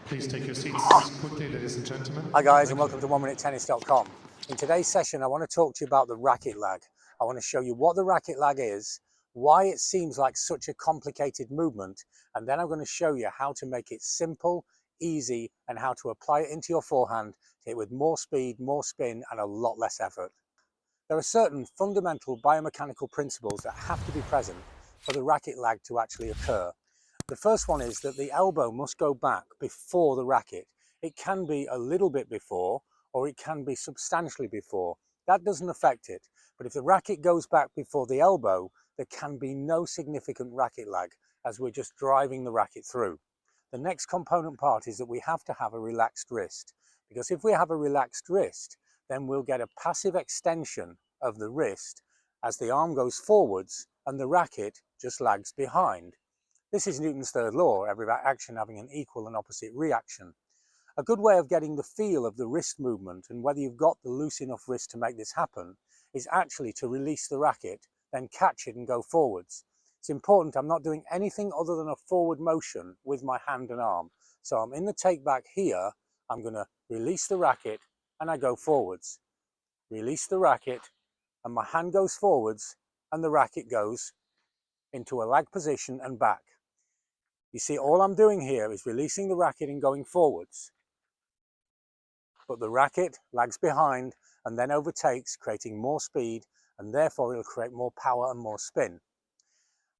Please take your seats quickly, ladies and gentlemen. Hi guys, and welcome to 1minutetennis.com. In today's session, I want to talk to you about the racket lag. I want to show you what the racket lag is, why it seems like such a complicated movement, and then I'm going to show you how to make it simple, easy, and how to apply it into your forehand to hit with more speed, more spin, and a lot less effort. There are certain fundamental biomechanical principles that have to be present for the racket lag to actually occur. The first one is that the elbow must go back before the racket. It can be a little bit before, or it can be substantially before. That doesn't affect it. But if the racket goes back before the elbow, there can be no significant racket lag, as we're just driving the racket through. The next component part is that we have to have a relaxed wrist, because if we have a relaxed wrist, then we'll get a passive extension of the wrist as the arm goes forwards and the racket just lags behind. This is Newton's third law, every action having an equal and opposite reaction. A good way of getting the feel of the wrist movement and whether you've got the loose enough wrist to make this happen is actually to release the racket, then catch it and go forwards. It's important I'm not doing anything other than a forward motion with my hand and arm. So I'm in the take back here, I'm going to release the racket and I go forwards. Release the racket and my hand goes forwards and the racket goes into a lag position and back. You see, all I'm doing here is releasing the racket and going forwards. But the racket lags behind and then overtakes, creating more speed, and therefore it'll create more power and more spin.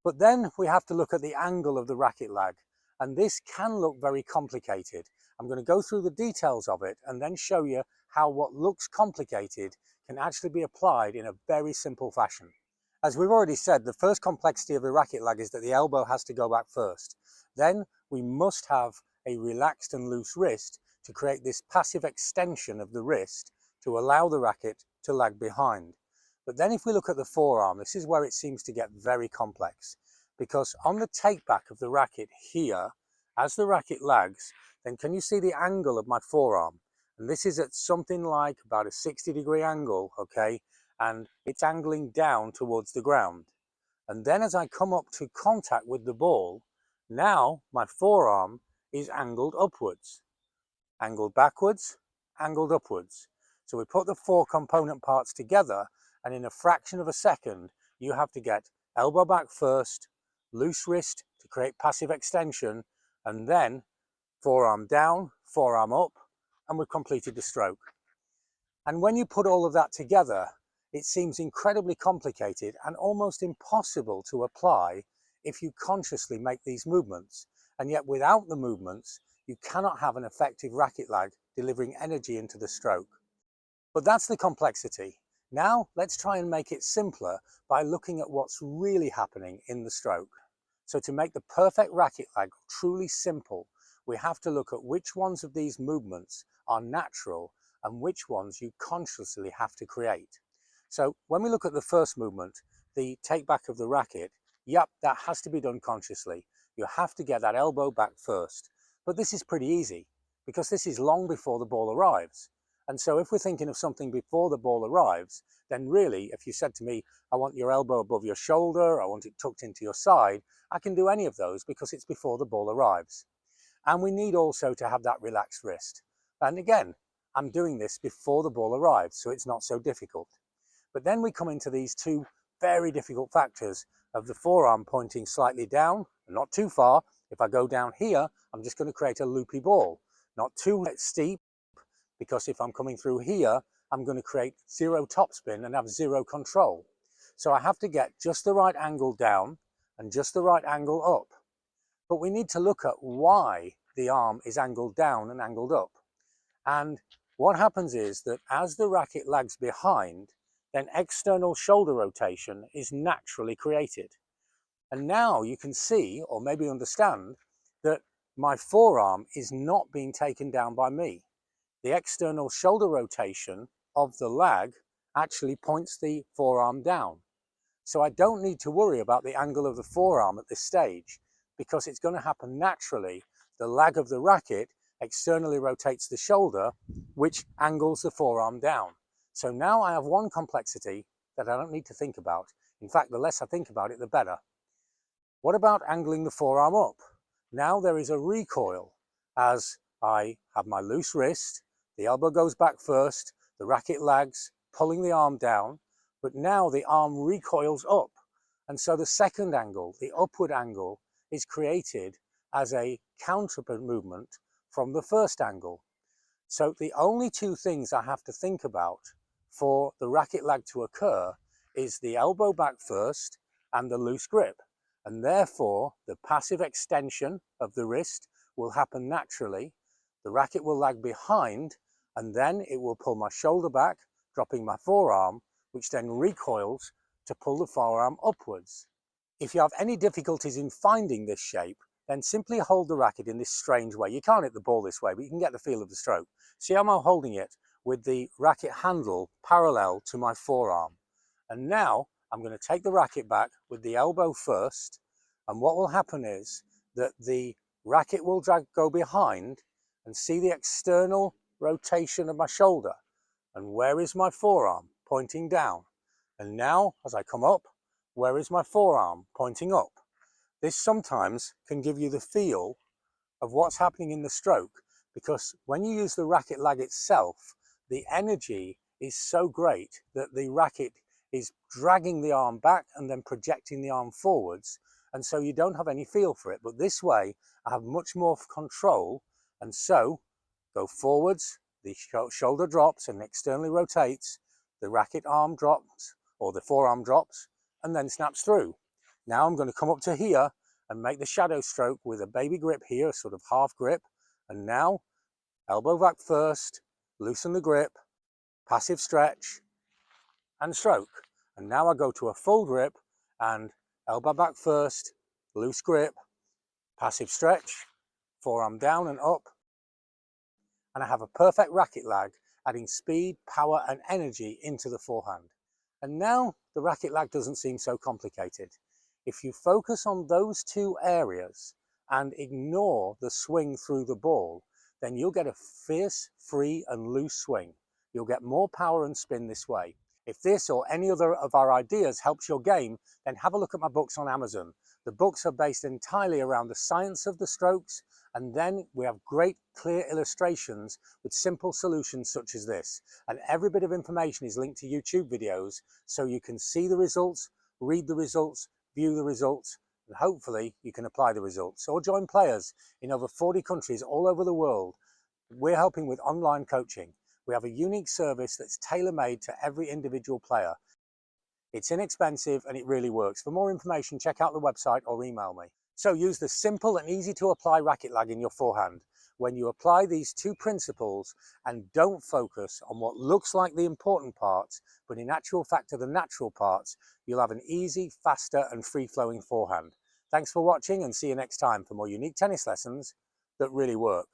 But then we have to look at the angle of the racket lag, and this can look very complicated. I'm going to go through the details of it and then show you how what looks complicated can actually be applied in a very simple fashion. As we've already said, the first complexity of the racket lag is that the elbow has to go back first. Then we must have a relaxed and loose wrist to create this passive extension of the wrist to allow the racket to lag behind. But then if we look at the forearm, this is where it seems to get very complex, because on the take back of the racket here, as the racket lags, then can you see the angle of my forearm? And this is at something like about a 60-degree angle, okay? And it's angling down towards the ground. And then as I come up to contact with the ball, now my forearm is angled upwards, angled backwards, angled upwards. So we put the four component parts together, and in a fraction of a second, you have to get elbow back first, loose wrist to create passive extension, and then forearm down, forearm up, and we've completed the stroke. And when you put all of that together, it seems incredibly complicated and almost impossible to apply if you consciously make these movements. And yet without the movements, you cannot have an effective racket lag delivering energy into the stroke. But that's the complexity. Now let's try and make it simpler by looking at what's really happening in the stroke. So to make the perfect racket lag truly simple, we have to look at which ones of these movements are natural and which ones you consciously have to create. So when we look at the first movement, the take back of the racket, yep, that has to be done consciously. You have to get that elbow back first. But this is pretty easy because this is long before the ball arrives. And so if we're thinking of something before the ball arrives, then really, if you said to me, I want your elbow above your shoulder, I want it tucked into your side, I can do any of those because it's before the ball arrives. And we need also to have that relaxed wrist. And again, I'm doing this before the ball arrives, so it's not so difficult. But then we come into these two very difficult factors of the forearm pointing slightly down, not too far. If I go down here, I'm just going to create a loopy ball. Not too steep, because if I'm coming through here, I'm going to create zero topspin and have zero control. So I have to get just the right angle down and just the right angle up. But we need to look at why the arm is angled down and angled up. And what happens is that as the racket lags behind, then external shoulder rotation is naturally created. And now you can see, or maybe understand, that my forearm is not being taken down by me. The external shoulder rotation of the lag actually points the forearm down. So I don't need to worry about the angle of the forearm at this stage because it's going to happen naturally. The lag of the racket externally rotates the shoulder, which angles the forearm down. So now I have one complexity that I don't need to think about. In fact, the less I think about it, the better. What about angling the forearm up? Now there is a recoil as I have my loose wrist, the elbow goes back first, the racket lags, pulling the arm down, but now the arm recoils up. And so the second angle, the upward angle, is created as a counter movement from the first angle. So the only two things I have to think about for the racket lag to occur is the elbow back first and the loose grip. And therefore, the passive extension of the wrist will happen naturally. The racket will lag behind, and then it will pull my shoulder back, dropping my forearm, which then recoils to pull the forearm upwards. If you have any difficulties in finding this shape, then simply hold the racket in this strange way. You can't hit the ball this way, but you can get the feel of the stroke. See how I'm holding it with the racket handle parallel to my forearm. And now I'm going to take the racket back with the elbow first. And what will happen is that the racket will go behind, and see the external rotation of my shoulder. And where is my forearm? Pointing down. And now, as I come up, where is my forearm? Pointing up. This sometimes can give you the feel of what's happening in the stroke, because when you use the racket lag itself, the energy is so great that the racket is dragging the arm back and then projecting the arm forwards, and so you don't have any feel for it. But this way I have much more control, and so go forwards, the shoulder drops and externally rotates, the racket arm drops or the forearm drops and then snaps through. Now I'm going to come up to here and make the shadow stroke with a baby grip here, sort of half grip. And now elbow back first, loosen the grip, passive stretch and stroke. And now I go to a full grip and elbow back first, loose grip, passive stretch, forearm down and up. And I have a perfect racket lag, adding speed, power and energy into the forehand. And now the racket lag doesn't seem so complicated. If you focus on those two areas and ignore the swing through the ball, then you'll get a fierce, free and loose swing. You'll get more power and spin this way. If this or any other of our ideas helps your game, then have a look at my books on Amazon. The books are based entirely around the science of the strokes, and then we have great clear illustrations with simple solutions such as this. And every bit of information is linked to YouTube videos, so you can see the results, read the results, view the results, and hopefully you can apply the results or join players in over 40 countries all over the world. We're helping with online coaching. We have a unique service that's tailor-made to every individual player. It's inexpensive and it really works. For more information, check out the website or email me. So use the simple and easy to apply racket lag in your forehand. When you apply these two principles and don't focus on what looks like the important parts, but in actual fact are the natural parts, you'll have an easy, faster and free-flowing forehand. Thanks for watching and see you next time for more unique tennis lessons that really work.